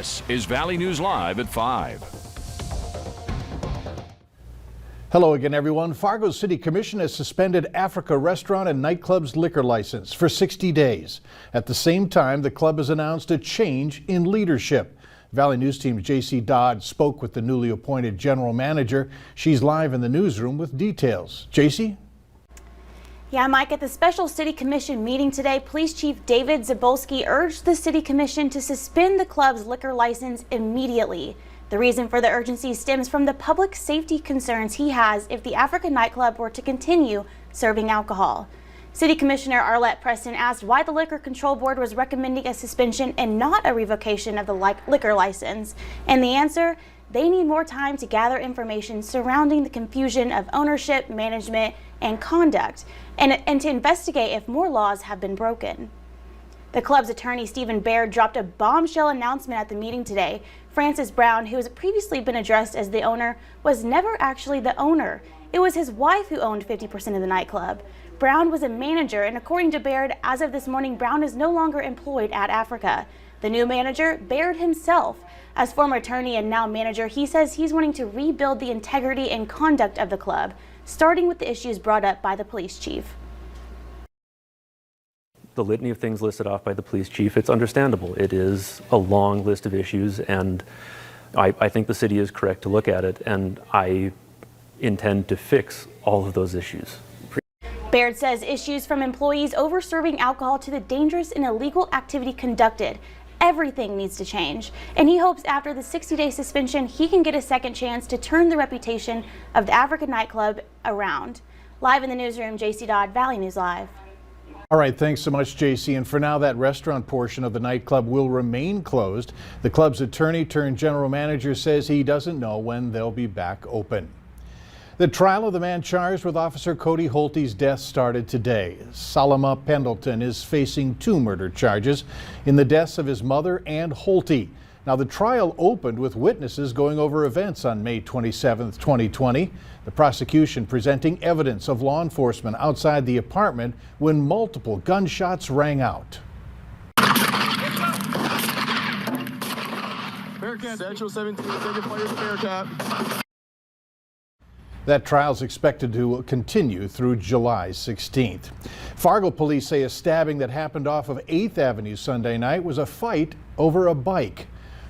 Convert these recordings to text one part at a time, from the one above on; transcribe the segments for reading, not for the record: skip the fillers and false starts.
This is Valley News Live at 5. Hello again, everyone. Fargo City Commission has suspended Africa Restaurant and Nightclub's liquor license for 60 days. At the same time, the club has announced a change in leadership. Valley News Team's J.C. Dodd spoke with the newly appointed general manager. She's live in the newsroom with details. J.C.? Yeah, Mike, at the special city commission meeting today, Police Chief David Zabolski urged the city commission to suspend the club's liquor license immediately. The reason for the urgency stems from the public safety concerns he has if the African nightclub were to continue serving alcohol. City Commissioner Arlette Preston asked why the Liquor Control Board was recommending a suspension and not a revocation of the liquor license. And the answer? They need more time to gather information surrounding the confusion of ownership, management, and conduct, and to investigate if more laws have been broken. The club's attorney, Stephen Baird, dropped a bombshell announcement at the meeting today. Francis Brown, who has previously been addressed as the owner, was never actually the owner. It was his wife who owned 50% of the nightclub. Brown was a manager, and according to Baird, as of this morning, Brown is no longer employed at Africa. The new manager, Baird himself. As former attorney and now manager, he says he's wanting to rebuild the integrity and conduct of the club, starting with the issues brought up by the police chief. The litany of things listed off by the police chief, it's understandable. It is a long list of issues, and I think the city is correct to look at it, and I intend to fix all of those issues. Baird says issues from employees over-serving alcohol to the dangerous and illegal activity conducted. Everything needs to change, and he hopes after the 60-day suspension he can get a second chance to turn the reputation of the African nightclub around. Live in the newsroom, J.C. Dodd, Valley News Live. All right, thanks so much, J.C. And for now, that restaurant portion of the nightclub will remain closed. The club's attorney turned general manager says he doesn't know when they'll be back open. The trial of the man charged with Officer Cody Holte's death started today. Salama Pendleton is facing 2 murder charges in the deaths of his mother and Holte. Now, the trial opened with witnesses going over events on May 27, 2020. The prosecution presenting evidence of law enforcement outside the apartment when multiple gunshots rang out. Bearcat, Central 17, second fire to Bearcat. That trial is expected to continue through July 16th. Fargo police say a stabbing that happened off of 8th Avenue Sunday night was a fight over a bike.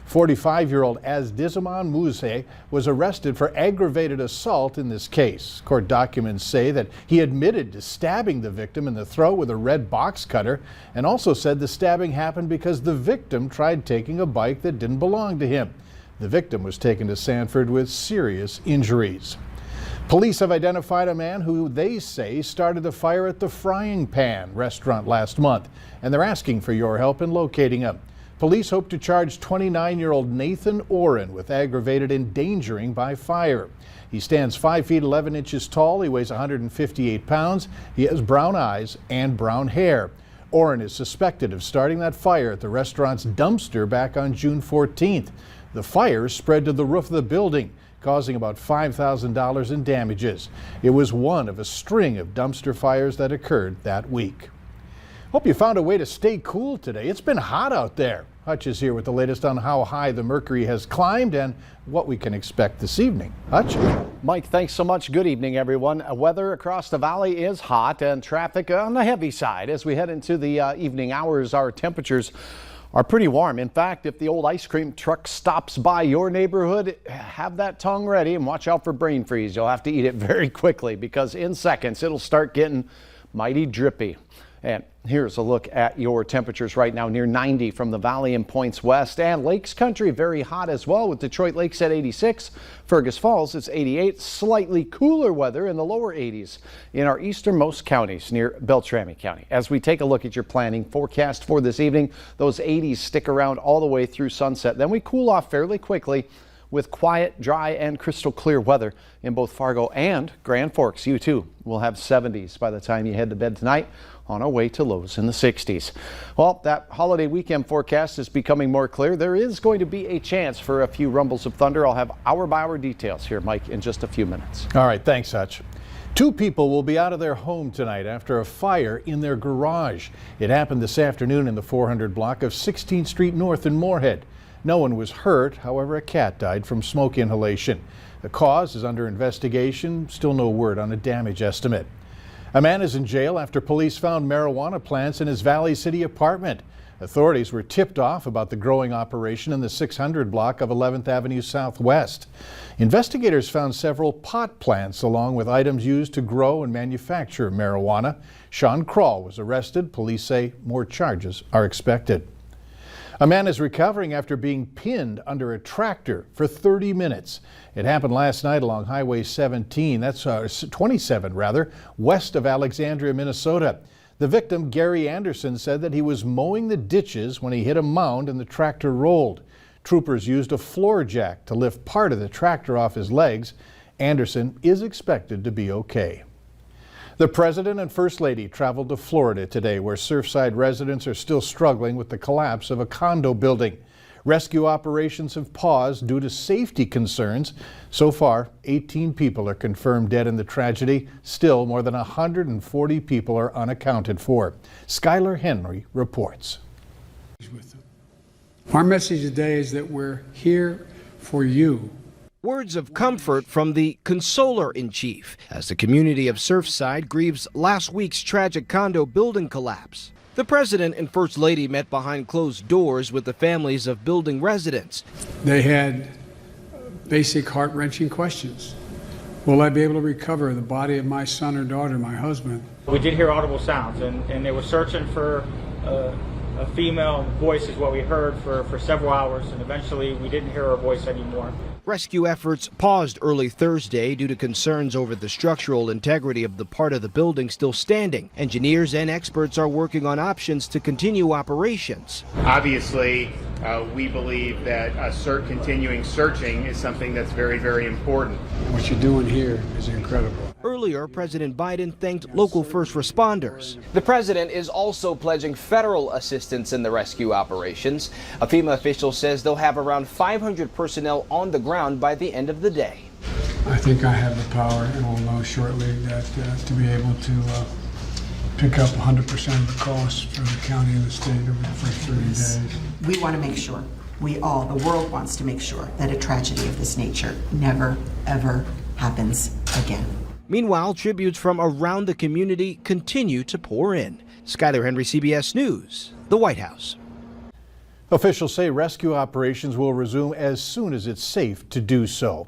45-year-old Azdizamon Muse was arrested for aggravated assault in this case. Court documents say that he admitted to stabbing the victim in the throat with a red box cutter and also said the stabbing happened because the victim tried taking a bike that didn't belong to him. The victim was taken to Sanford with serious injuries. Police have identified a man who they say started the fire at the Frying Pan restaurant last month, and they're asking for your help in locating him. Police hope to charge 29-year-old Nathan Oren with aggravated endangering by fire. He stands 5 feet 11 inches tall. He weighs 158 pounds. He has brown eyes and brown hair. Oren is suspected of starting that fire at the restaurant's dumpster back on June 14th. The fire spread to the roof of the building, causing about $5,000 in damages. It was one of a string of dumpster fires that occurred that week. Hope you found a way to stay cool today. It's been hot out there. Hutch is here with the latest on how high the mercury has climbed and what we can expect this evening. Hutch? Mike, thanks so much. Good evening, everyone. Weather across the valley is hot and traffic on the heavy side. As we head into the evening hours, our temperatures are pretty warm. In fact, if the old ice cream truck stops by your neighborhood, have that tongue ready and watch out for brain freeze. You'll have to eat it very quickly because in seconds it'll start getting mighty drippy. And here's a look at your temperatures right now, near 90 from the valley and points west, and Lakes Country very hot as well, with Detroit Lakes at 86. Fergus Falls is 88. Slightly cooler weather in the lower 80s in our easternmost counties near Beltrami County. As we take a look at your planning forecast for this evening, those 80s stick around all the way through sunset. Then we cool off fairly quickly with quiet, dry, and crystal clear weather in both Fargo and Grand Forks. You too will have 70s by the time you head to bed tonight, on our way to lows in the 60s. Well, that holiday weekend forecast is becoming more clear. There is going to be a chance for a few rumbles of thunder. I'll have hour-by-hour details here, Mike, in just a few minutes. All right, thanks, Hutch. 2 people will be out of their home tonight after a fire in their garage. It happened this afternoon in the 400 block of 16th Street North in Moorhead. No one was hurt. However, a cat died from smoke inhalation. The cause is under investigation. Still no word on a damage estimate. A man is in jail after police found marijuana plants in his Valley City apartment. Authorities were tipped off about the growing operation in the 600 block of 11th Avenue Southwest. Investigators found several pot plants along with items used to grow and manufacture marijuana. Sean Kroll was arrested. Police say more charges are expected. A man is recovering after being pinned under a tractor for 30 minutes. It happened last night along Highway 27, west of Alexandria, Minnesota. The victim, Gary Anderson, said that he was mowing the ditches when he hit a mound and the tractor rolled. Troopers used a floor jack to lift part of the tractor off his legs. Anderson is expected to be okay. The President and First Lady traveled to Florida today, where Surfside residents are still struggling with the collapse of a condo building. Rescue operations have paused due to safety concerns. So far, 18 people are confirmed dead in the tragedy. Still, more than 140 people are unaccounted for. Skylar Henry reports. Our message today is that we're here for you. Words of comfort from the consoler-in-chief as the community of Surfside grieves last week's tragic condo building collapse. The President and First Lady met behind closed doors with the families of building residents. They had basic heart-wrenching questions. Will I be able to recover the body of my son or daughter, my husband? We did hear audible sounds, and they were searching for a female voice is what we heard for several hours, and eventually we didn't hear her voice anymore. Rescue efforts paused early Thursday due to concerns over the structural integrity of the part of the building still standing. Engineers and experts are working on options to continue operations. Obviously, we believe that continuing searching is something that's very, very important. What you're doing here is incredible. Earlier, President Biden thanked local first responders. The president is also pledging federal assistance in the rescue operations. A FEMA official says they'll have around 500 personnel on the ground by the end of the day. I think I have the power, and we'll know shortly that to be able to pick up 100% of the costs for the county and the state over the first 30 days. We want to make sure, the world wants to make sure that a tragedy of this nature never, ever happens again. Meanwhile, tributes from around the community continue to pour in. Skylar Henry, CBS News, the White House. Officials say rescue operations will resume as soon as it's safe to do so.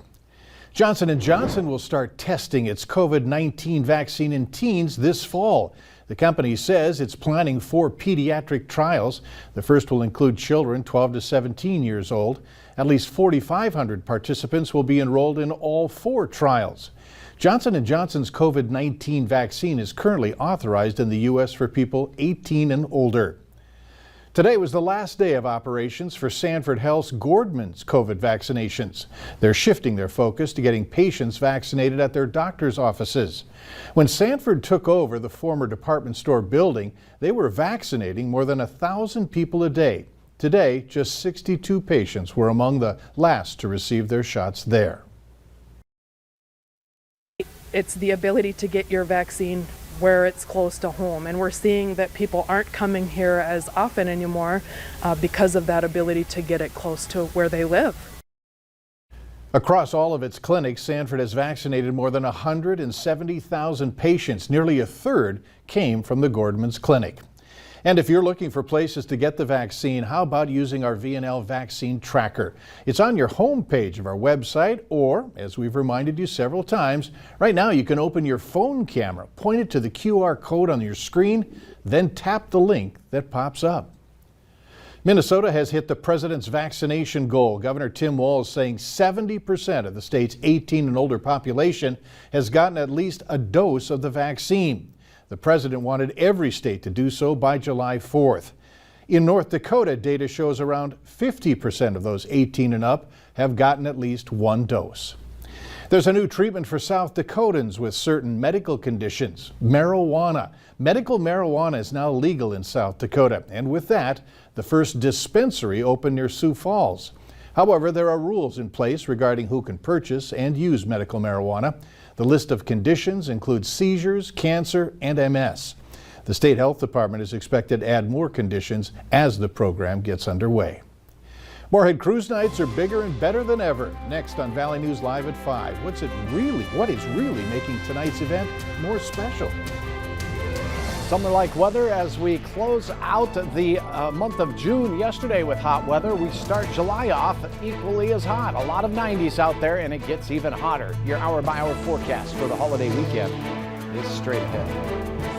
Johnson & Johnson will start testing its COVID-19 vaccine in teens this fall. The company says it's planning 4 pediatric trials. The first will include children 12 to 17 years old. At least 4,500 participants will be enrolled in all 4 trials. Johnson & Johnson's COVID-19 vaccine is currently authorized in the U.S. for people 18 and older. Today was the last day of operations for Sanford Health's Gordman's COVID vaccinations. They're shifting their focus to getting patients vaccinated at their doctor's offices. When Sanford took over the former department store building, they were vaccinating more than 1,000 people a day. Today, just 62 patients were among the last to receive their shots there. It's the ability to get your vaccine where it's close to home, and we're seeing that people aren't coming here as often anymore because of that ability to get it close to where they live. Across all of its clinics, Sanford has vaccinated more than 170,000 patients. Nearly a third came from the Gordman's Clinic. And if you're looking for places to get the vaccine, how about using our V&L vaccine tracker? It's on your home page of our website, or, as we've reminded you several times, right now you can open your phone camera, point it to the QR code on your screen, then tap the link that pops up. Minnesota has hit the president's vaccination goal. Governor Tim Walz saying 70% of the state's 18 and older population has gotten at least a dose of the vaccine. The president wanted every state to do so by July 4th. In North Dakota, data shows around 50% of those 18 and up have gotten at least 1 dose. There's a new treatment for South Dakotans with certain medical conditions, marijuana. Medical marijuana is now legal in South Dakota, and with that, the first dispensary opened near Sioux Falls. However, there are rules in place regarding who can purchase and use medical marijuana. The list of conditions includes seizures, cancer, and MS. The state health department is expected to add more conditions as the program gets underway. Moorhead Cruise Nights are bigger and better than ever. Next on Valley News Live at 5. What is really making tonight's event more special? Summer-like weather as we close out the month of June yesterday with hot weather. We start July off equally as hot. A lot of 90s out there, and it gets even hotter. Your hour-by-hour forecast for the holiday weekend is straight ahead.